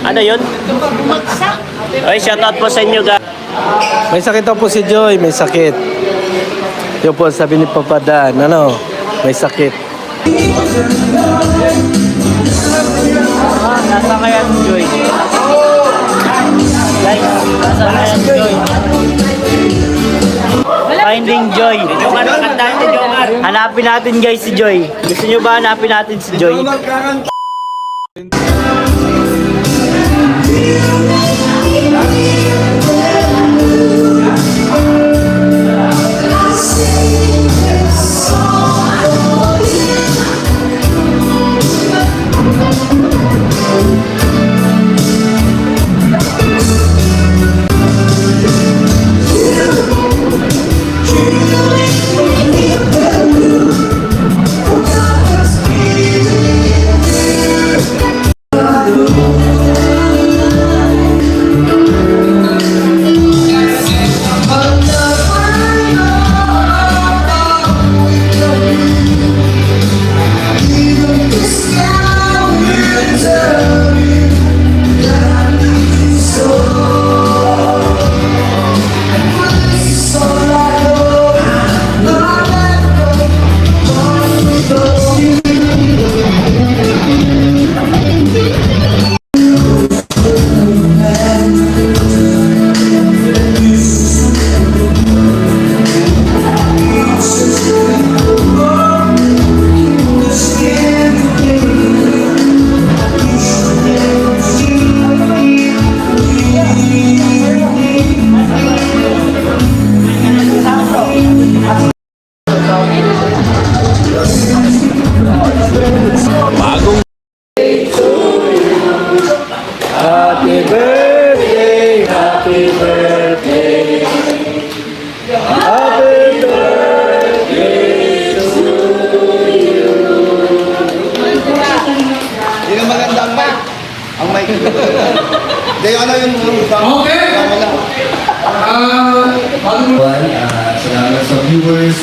Ano yun? Ay, shoutout po sa inyo guys. May sakit daw po si Joy, may sakit. Yun po, sabi ni Papa Dan, ano, may sakit. Nasa kaya si Joy? Guys, nasa kaya si Joy? Finding Joy. Hanapin natin guys si Joy. Gusto nyo ba hanapin natin si Joy? Happy birthday, happy birthday, happy birthday to you. Yun ang magandang mic. Ang mic. Hindi, ano yung okay. Salamat sa viewers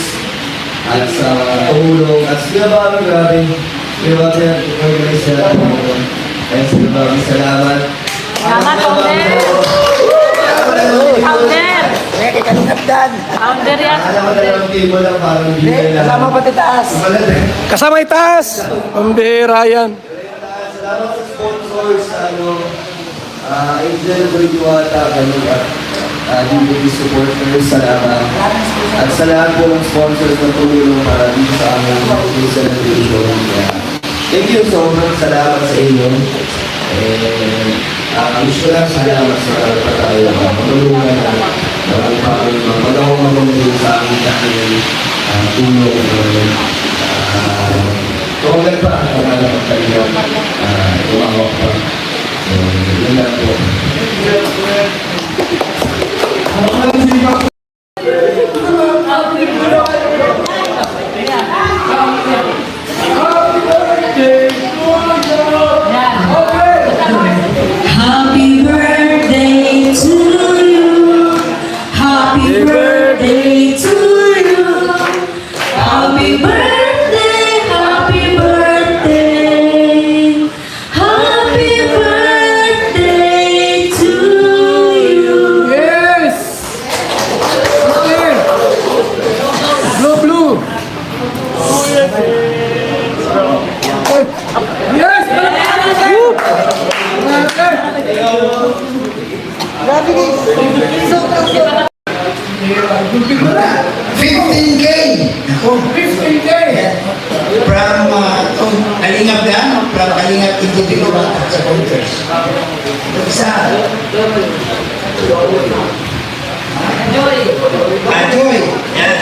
at sa tulong at sila grabe. Sila organize sa kaya sila salamat. Salamat, Founder! Founder! Founder yan! Alam mo na yung table lang parang binigay lang. Kasama pati taas. Kasama itaas! Ang bihira yan. Salamat sa sponsors, Angel Bridgewater, at DVD supporters, salamat. At sa lahat po ng sponsors na tumulong dito sa aming celebration. Thank you so much, salamat sa inyo. Gusto ko lang salamat sa tayo matulungan na mag-ako mamamulong sa aming dahil tulong. Tumagal pa ang pangalang tayo, tumawak pa. Yun lang po. Happy birthday to you. Happy birthday to you. Happy birthday, happy birthday. Happy birthday to you. Yes! Blue, blue! Yes! Grabe guys. 15K. Ako. 15K! From Kalingap yan. From Kalingap individual supporters. Isa. Joy. Yan.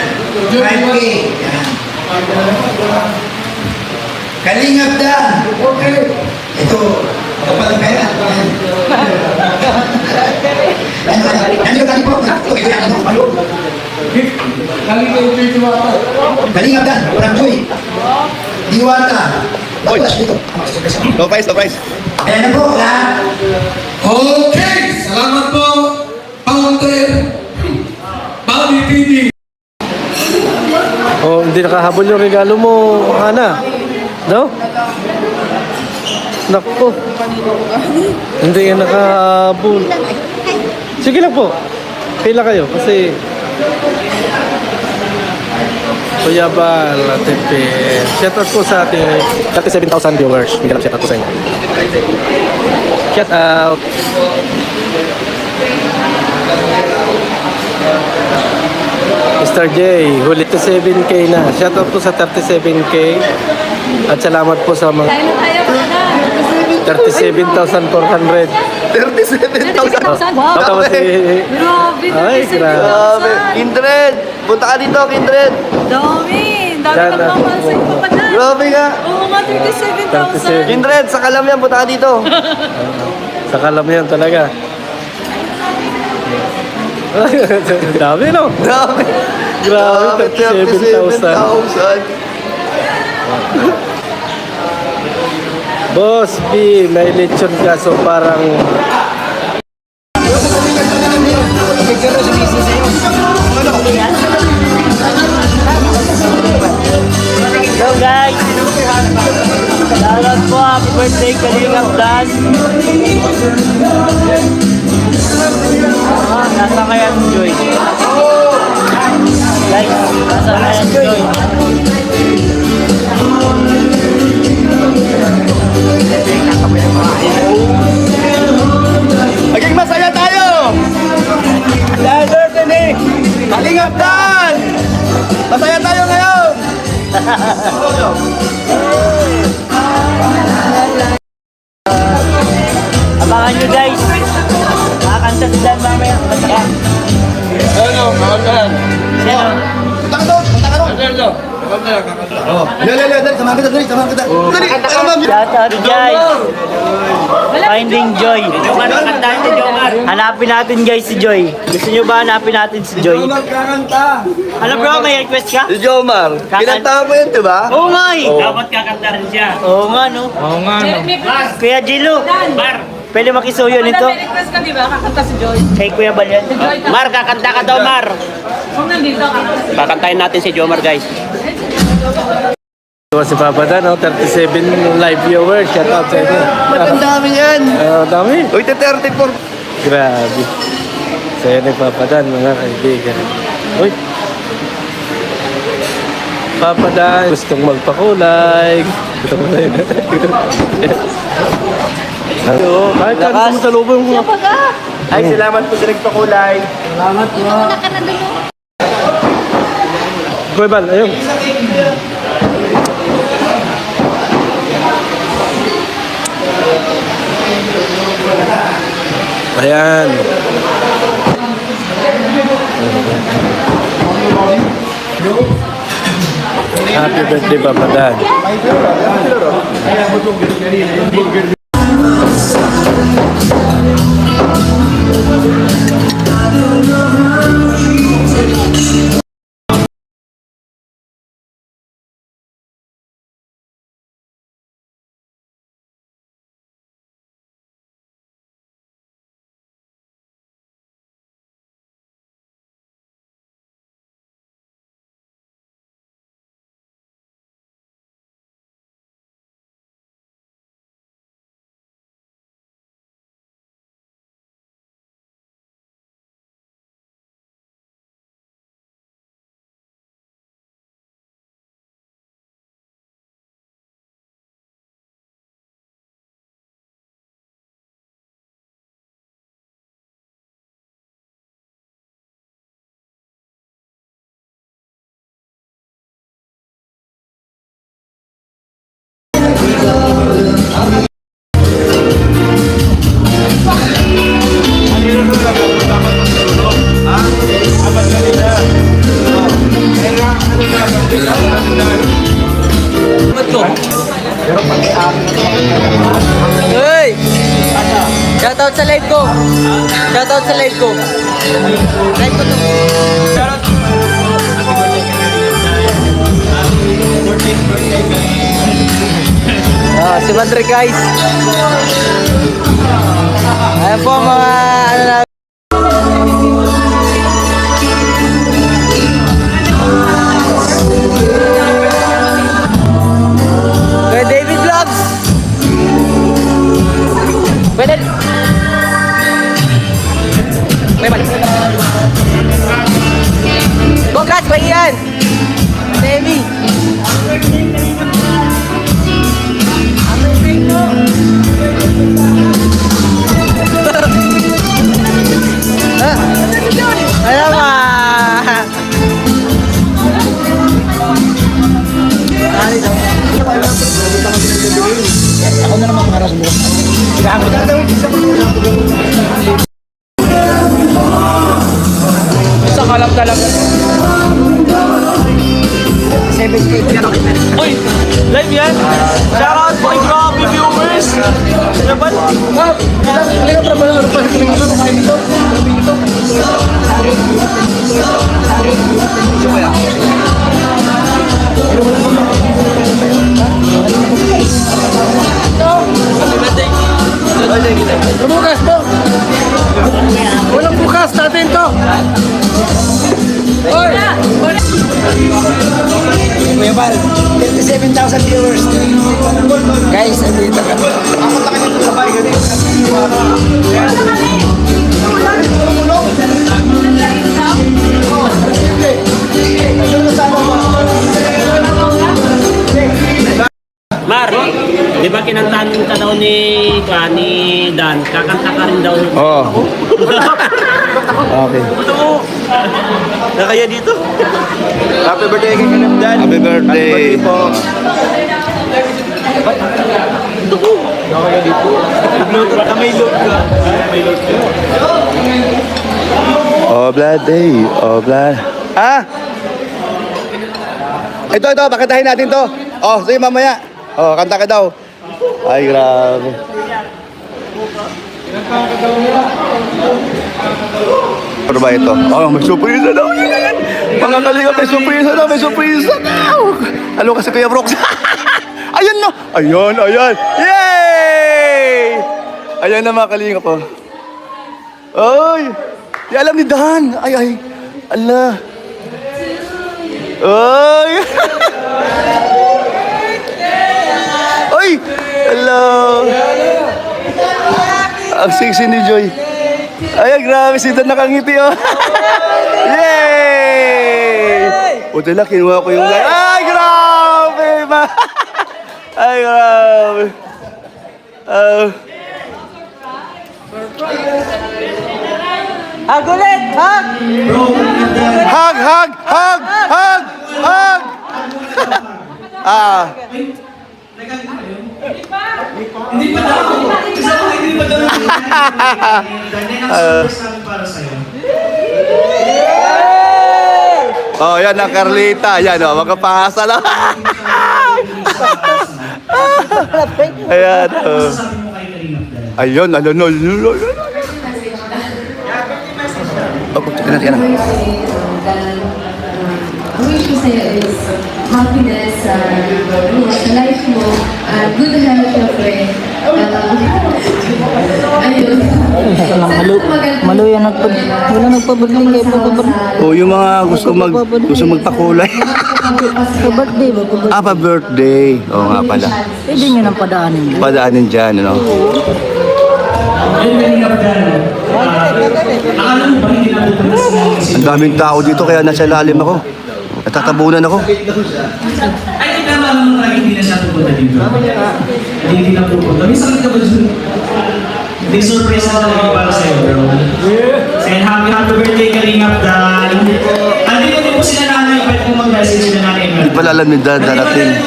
5K. Yan. Kalingap Dan. Okay. Ito. Kapal ang pera. Ano yung kalipok? Ito yung kalipok. Kalingap Dan. From Joy. Diwata. No price. Ayan na po. Okay, salamat po, Founder, Bobby PD. Oh, hindi nakahabol yung regalo mo, Ana. No? Naku. Hindi yan nakahabol. Sige lang po. Pila kayo kasi Kuya Bal, ATP. Shout out po sa ating 37,000 viewers. Hindi lang shout out po sa inyo. Shout out. Mr. J, huli to 7K na. Shout out po sa 37K. At salamat po sa mga Tayo na tayo na. 37,400. 37,000. Wow. Tapos si... Grabe, Ay, Grabe. Kindred! Punta ka dito, Kindred! Dami. Dami Yan, magmamahal sa iyo pa na. Grabe nga! Oo nga, 37,000. Kindred, sa kalam yan, punta ka dito. Sa kalam yan talaga. Dami no? Grabe! Grabe, 37,000. 37,000. Boss B, may lechon ka so parang... Hello guys! Salamat po, happy birthday Kalingap Dan! Nasa kaya si Joy? Guys, nasa kaya si Joy? Maging masaya tayo! Dahil birthday ni Kalingap Dan! Masaya tayo ngayon! Abangan nyo guys! Makakanta si Dan mamaya. Masaya. Ano? Kakantahan. Sino? Punta ka doon! Punta ka doon! Dali, samahan kita, dali, samahan kita. Dali, samahan kita. Shout out guys! Finding Joy. Hanapin natin guys si Joy. Gusto nyo ba hanapin natin si Joy? Magkakanta. Alam bro, may request ka? Si Jomar. Kinanta mo yun, di ba? Oo nga eh. Dapat kakanta rin siya. Oo nga no. Kuya Jilo, pwede makisuyo nito? May request ka, di ba? Kakanta si Joy. Kay Kuya Balyan. Mar, kakanta ka daw, Mar. Kung nandito ka. Kakantahin natin si Jomar, guys. Si Papa Dan, 37 live viewers. Shout out sa inyo. Ang dami yan. Dami. Uy, 34. Grabe. Saya ni Papa Dan, mga kaibigan. Uy. Papa Dan, gustong magpakulay. Kahit ano mo sa lubong mo. Ay, salamat po sa nagpakulay. Kuya Bal, ayun. Ayan. Happy birthday, Papa Dan. Hey! Shoutout sa live ko. Shoutout sa live ko. Live ko to. Si Madre guys. Ayan po mga ano na. Kuya Isa ka lang talaga. 7K. Uy! Live yan! Shoutout po kay grabe viewers! Laban! Bukas po. Walang bukas natin to. Kuya Bal, 37,000 viewers. Guys, andito ka. Mar, di ba kinantahan ka daw ni Dan? Kakanta ka rin daw. Oo. Okay. Nakaya dito. Happy birthday kay Kanam Dan. Happy birthday. Po. Nakaya dito. May load ka. May load ka. Oblad day. Oblad. Ha? Ito, pakitahin natin to. Oh, sige mamaya. Oh, kanta ka daw. Ay, grabe. Ano ba ito? Oh, may surprise daw. Mga kalinga, may surprise daw, may surprise daw. Ano kasi Kuya Brox? Ayun no. Ayun. Yay! Ayan na mga kalinga po. Ay! Di alam ni Dan. Ay. Allah. Ay! Ay! Hello! Ang sexy ni Joy. Ay, grabe si Dan nakangiti oh. Yay! Buti lang, kinuha ko yung... Ay, grabe! Ay, grabe. Hag ulit! Hag! Hug! Oh, yan ang Carlita. Yan oh, magkapasa lang. Ayan. Ayun, Wish ko sa'yo is happiness sa life mo, good health, syempre. Ayun. Malo yan wala nagpabadling kayo pagpabadling. Oh, yung mga gusto magpakulay. Sa birthday ba? Pa birthday. Oo nga pala. Pwede nyo nang padaanin. Padaanin dyan, ano? Ang daming tao dito kaya nasa lalim ako. Natatabunan ako. Ay, hindi na marunong tayo, hindi na siya pupunta dito. Hindi na pupunta. May sakit ka ba dun? May surprise na talaga para sa'yo, bro. And happy birthday, Kalingap Dan. Andito din po sila nanay, pwede po mag-message sila nanay. Hindi pala alam ni Dan darating.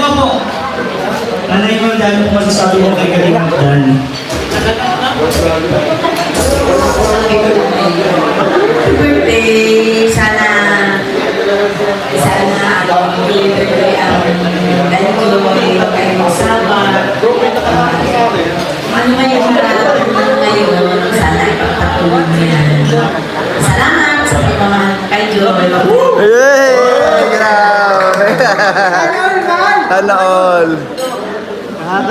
Nanay mo, Dan, kung masasabi mo kay Kalingap Dan. Happy birthday! Sana tuloy ang tuloy kayo magsama. Ano kayo ngayon? Sana ipagpatuloy mo yan. Salamat sa pagmamahal kay Joy. Yay! Grabe! Sana all.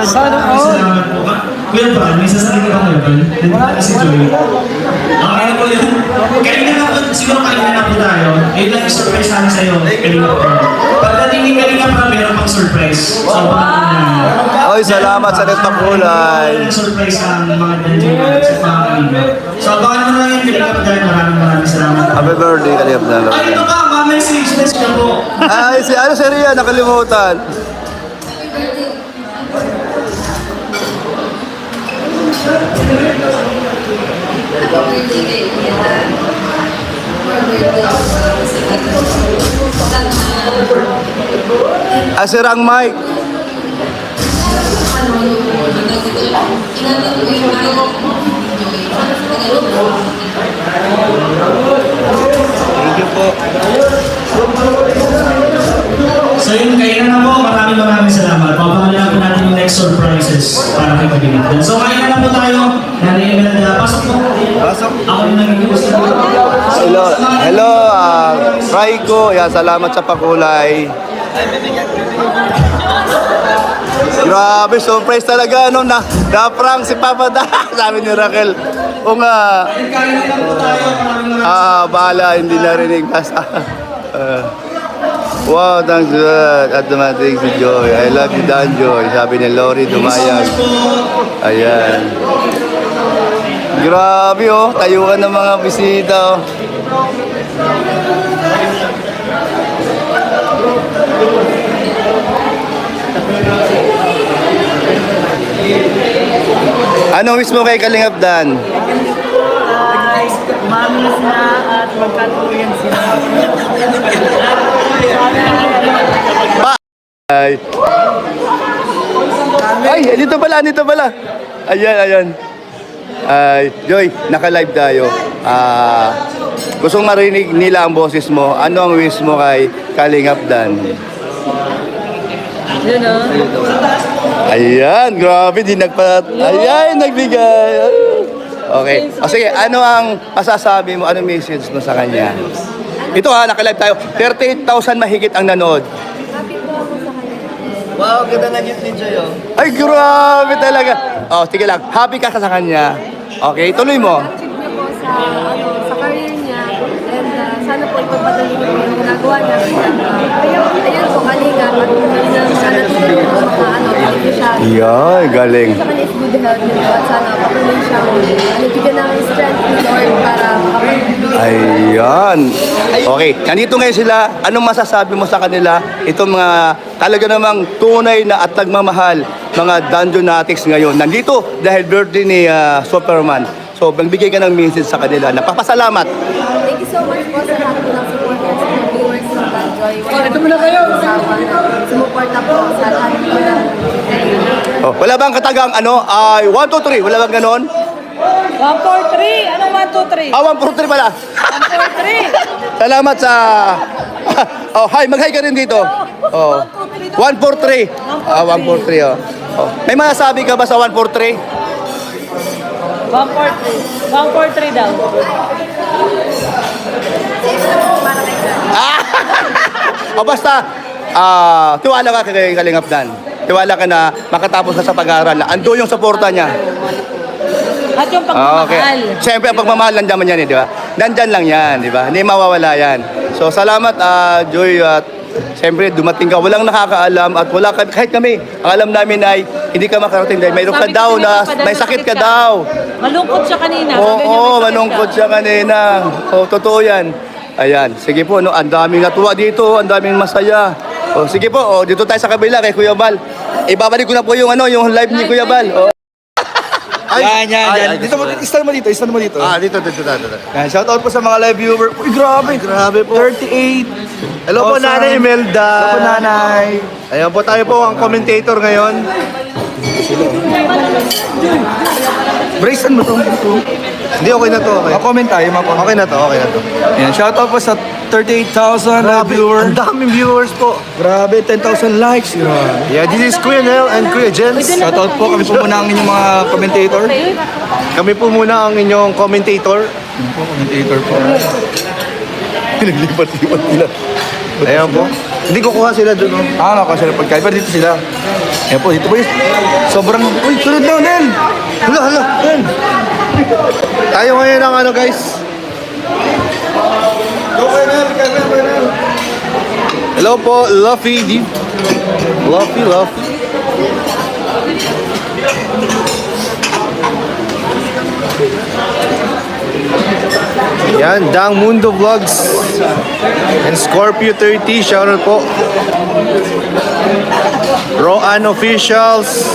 Salamat po ka. Kuya Bal, may sasabihin ka Kuya Bal? Nandito si Joy. Okay na po yun. Kanina na po, siguro kanina na po tayo. Yun lang yung surprise namin sa'yo. Kanina po. Pagdating ni kanina pa, meron pang surprise. So, Oy, salamat sa net kulay. surprise ang mga dandiyo sa mga kanina. So, abangan mo na lang yung kanina po dahil maraming salamat. Happy birthday, Kalingap Dan. Ay, ito ka, message ka po. Ay, si Ria, nakalimutan. Sir, ang mic. Thank you po. So yun, kainan na po. Maraming salamat. Papangalan po natin yung next surprises para kay Kalinga. So kainan na po tayo. Pasok po. Pasok. Ako yung naging gusto po. Hello, Raiko. Yan, salamat sa pakulay. Grabe, surprise talaga, no? Na-prank si Papa Da, sabi ni Raquel. O nga. Bahala, hindi narinig. Wow, thanks God. At dumating si Joy. I love you, Dan Joy. Sabi ni Lori Dumayag. Ayan. Grabe, oh. Tayuan ng mga bisita, oh. Ano wish mo kay Kalingap Dan? Mamis na at magkatuloyan sila. Ay, dito pala. Ayan. Ay, Joy, naka-live tayo. Gustong marinig nila ang boses mo. Ano ang wish mo kay Kalingap Dan? Yun o. Ayan, grabe, Ayan, nagbigay. Okay. O sige, ano ang masasabi mo? Anong message mo sa kanya? Ito ha, naka-live tayo. 38,000 mahigit ang nanood. Wow, ganda na gift ni Joy, oh. Ay, grabe talaga. Oh, sige lang. Happy ka sa kanya. Okay, tuloy mo. achieve niya po sa career niya and sana po ipagpadali niyo yung ginagawa niya. Ayun po, kalinga at sana tuloy po beneficial. Yan, galing. Sa kanya is good health niyo at sana patuloy siya. Bigyan namin strength ni Lord para makapagbibigay. Ayan. Okay, nandito ngayon sila. Anong masasabi mo sa kanila? Itong mga talaga namang tunay na at nagmamahal mga Dungeonatics ngayon. Nandito dahil birthday ni Superman. So, magbigay ka ng message sa kanila. Napapasalamat. Thank you so much po sa lahat ng supporters and viewers ng Danjoy. Ito muna kayo! Sumuporta po sa lahat po ng Oh, wala bang katagang ay 1, 2, 3? Wala bang ganon? 1, 4, 3. Anong 1, 2, 3? 1, 4, 3 pala. 1, 4, 3. Salamat sa... oh, hi, mag-hi ka rin dito. Oh. 1, 4, 3. 1, 4, 3. Oh. May masasabi ka ba sa 1, 4, 3? 1, 4, 3. 1, 4, 3 daw. O basta, tiwala ka kay Kalingap Dan. Tiwala ka na makatapos ka sa pag-aaral. Ando yung suporta niya. At yung pagmamahal. Okay. Siyempre, ang pagmamahal nandiyan man yan, di ba? Nandyan lang yan, di ba? Hindi mawawala yan. So, salamat, Joy, at siyempre, dumating ka. Walang nakakaalam at wala ka, kahit kami, ang alam namin ay hindi ka makarating dahil mayroon ka Sabi daw kasi ni na Papa Dan, may sakit ka siya. daw. Malungkot siya kanina. Sabi niya, may Oo, sakit manungkot ka. siya kanina. Oo, totoo yan. Ayan, sige po, no, ang daming natuwa dito, ang daming masaya. O, sige po, dito tayo sa kabila kay Kuya Bal. Ibabalik ko na po yung yung live ni Kuya Bal. O. Yan. Dito mo dito. Dito. Yan, shout out po sa mga live viewer. Uy, grabe po. 38. Hello po, Nanay Imelda. Hello po, Nanay. Ayan po, tayo po ang commentator ngayon. Bracean mo to. Hindi, okay na to. Okay. Comment tayo, mag-comment. Okay na to. Yan, shout out po sa 38,000 live viewers. Ang daming viewers po. Grabe, 10,000 likes. Grabe. Yeah, this is Kuya Nel and Kuya Jens. Shout out po, kami po muna ang inyong mga commentator. Kami po muna ang inyong commentator. Commentator po. Pinaglipat-lipat nila. Ayan po. Hindi kukuha sila doon. Ako sila pagkain. Pero dito sila. Ayan po, dito po yun. Sobrang... Uy, sunod na, Nel! Hala. Nel. Tayo ngayon ang guys. Hello po, Luffy. Luffy. Yan, Dang Mundo Vlogs and Scorpio 30, shoutout po. Roan Officials.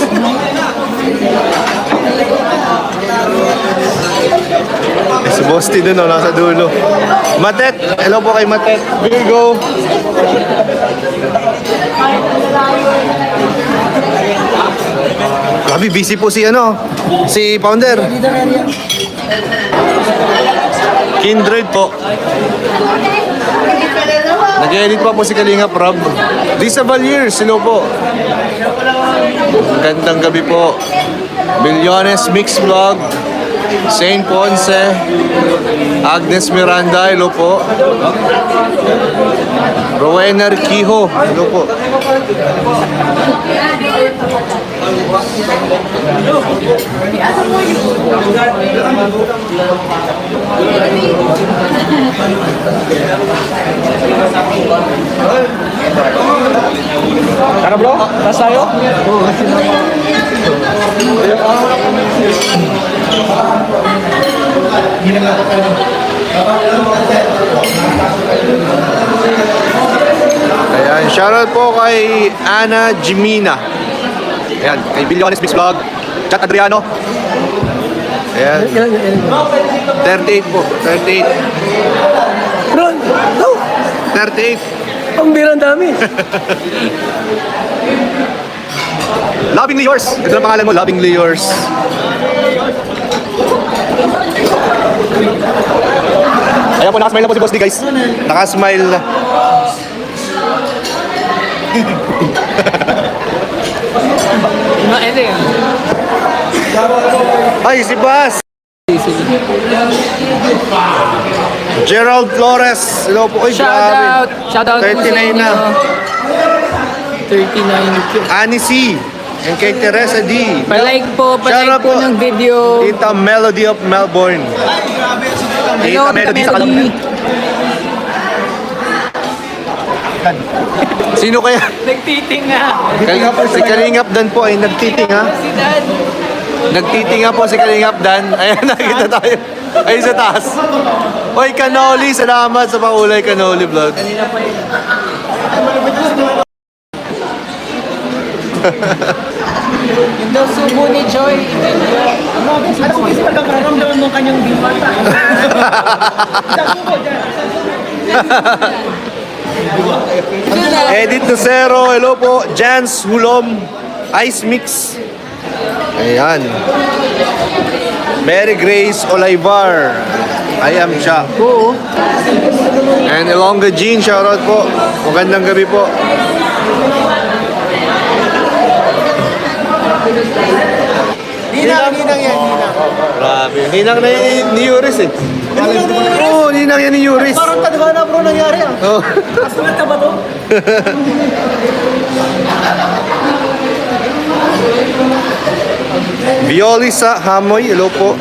Si Bosti dun, oh, nasa dulo. Matet, hello po kay Matet. Virgo. Grabe, busy po si Founder. Kindred po. Nag-edit pa po si Kalinga Prab. Lisa Valier, hello po. Gandang gabi po. Bilyones Mix Vlog. Saint Ponce. Agnes Miranda, hello po. Rowena Riquijo, hello po. Tara bro, tas tayo. Ayan, shoutout po kay Ana Jimina. Ayan, kay Bilyones Mix Vlog. Chat Adriano. Ayan. 38 po, 38. Bro, go! 38. Ang birang dami. Lovingly yours. Ito ang pangalan mo, Lovingly yours. Ayan po, nakasmile na po si Boss D, guys. Nakasmile na. Ay, si Bas! Gerald Flores. Hello po. Ay, grabe. Shoutout po sa 39 na. inyo. 39. Annie C. And kay Teresa D. Palike po Shoutout po ng video. Tita Melody of Melbourne. Hello, Tita Melody sa Melody. Sino kaya? Nagtitinga. Si Kalingap Dan po ay nagtitinga. Si Dan. Nagtitinga po si Kalingap Dan. Ayan, nakita tayo. Ay, sa taas. Oy, Canoli. Salamat sa pakulay, Canoli Vlog. Yung daw subo ni Joy. Ano kasi pagkakaramdaman mo kanyang bimata? Edit Lucero. Hello po. Jans Hulom. Ice Mix. Ayan. Mary Grace Olivar. I am siya. And Ilongga Jean, shoutout po. Magandang gabi po. Ninang yan, Ninang. Grabe. Ninang na ni Yuris eh. Oo, Ninang yan ni Yuris. Parang tadhana bro nangyari ah. Oh. Kasunod ka ba to? Violisa Hamoy, hello po.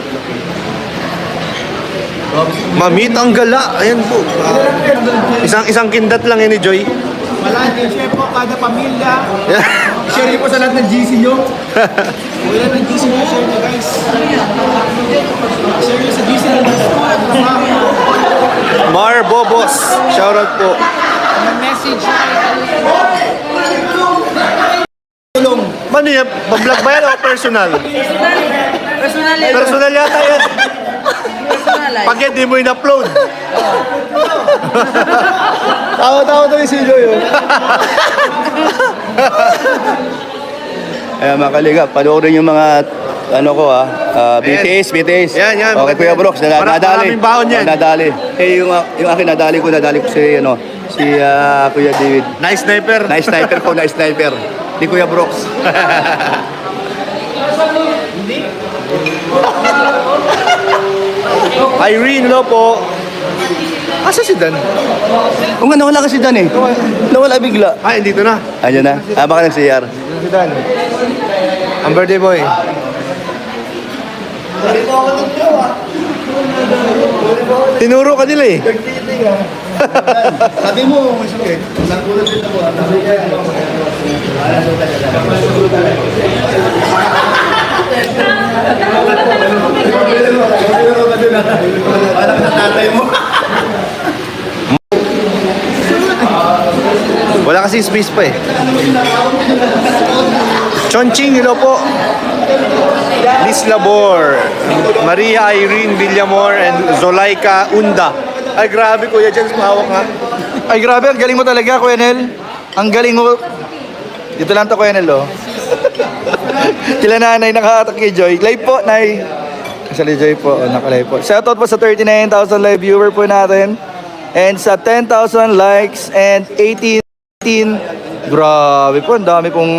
Mamit ang gala, ayan po. Isang kindat lang yan ni Joy. Wala, share po kada pamilya. Yeah. Share niyo po sa lahat ng GC nyo. Wala ng GC nyo, share nyo guys. Share nyo sa GC nyo. Mar Bobos, shoutout po. Message. Mano yan? Pag-vlog ba yan o personal? Personal. Personal yata yan. Pag yan, di mo in-upload. Tawa-tawa to yung si Joy. Ayan mga kalingap, panoorin yung mga BTS. Yan. Okay, Kuya Brooks, nadali. Maraming baon yan. Nadali. Yung akin nadali ko si Kuya David. Nice sniper. Nice sniper. Ni Kuya Brooks. Irene, hello po. Asa si Dan? Oo nga, nawala ka si Dan eh. Nawala bigla. Ay, dito na. Ayan na. Baka nag-CR. Si Dan. Ang birthday boy. Tinuro ka nila eh. Sabi mo, nagulat din ako. Parang natatay mo. Wala kasi space pa eh. Chonching, hello po. Liz Labor, Maria Irene Villamor, and Zolaika Unda. Ay, grabe, Kuya Jens, mahawak nga. Ay, grabe, ang galing mo talaga, Kuya Nel. Ang galing mo. Dito lang to, Kuya Nel, oh. Kila nanay nakahatak kay Joy. Live po, Nay. Kasali Joy po, oh, nakalive po. Shoutout po sa 39,000 live viewer po natin. And sa 10,000 likes and 18. Grabe po, ang dami pong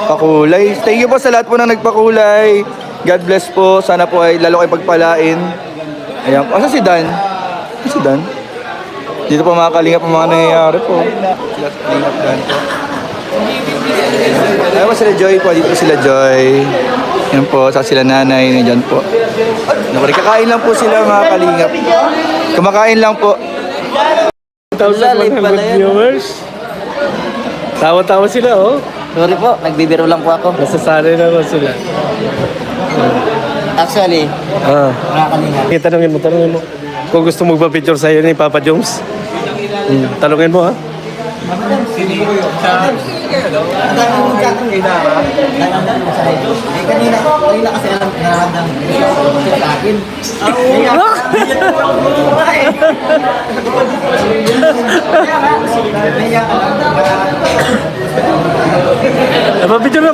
pakulay. Thank you po sa lahat po na nagpakulay. God bless po. Sana po ay lalo kayo pagpalain. Ayan. Asa si Dan? Si Dan? Dito po mga kalingap ang mga nangyayari po. Sila kalingap Dan po. Ayan po sila Joy po. Dito po sila Joy. Ayan po. Sa sila nanay. Nandiyan po. Kakain lang po sila mga kalingap. Kumakain lang po. 1,100 viewers. Tawa-tawa sila, oh. Sorry po, nagbibiro lang po ako. Nasasanay naman sila. Actually, Tanungin mo. Kung gusto magpa-picture sa'yo ni Papa Jones, tanungin mo, ha? kanina kasi alam sa akin.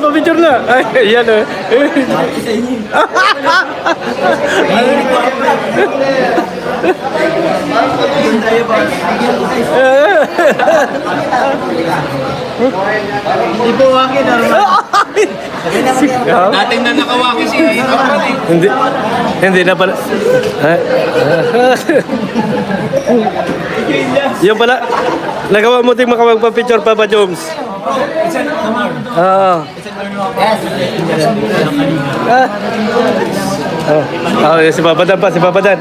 Pa-picture na. Ay, yan, oh. Ibuwakin na. Dating na nakawaki si Hindi na pala. Yung pala, nagawa mo ting makapagpa-picture, Papa Jones. Si Papa Dan pa, si Papa Dan.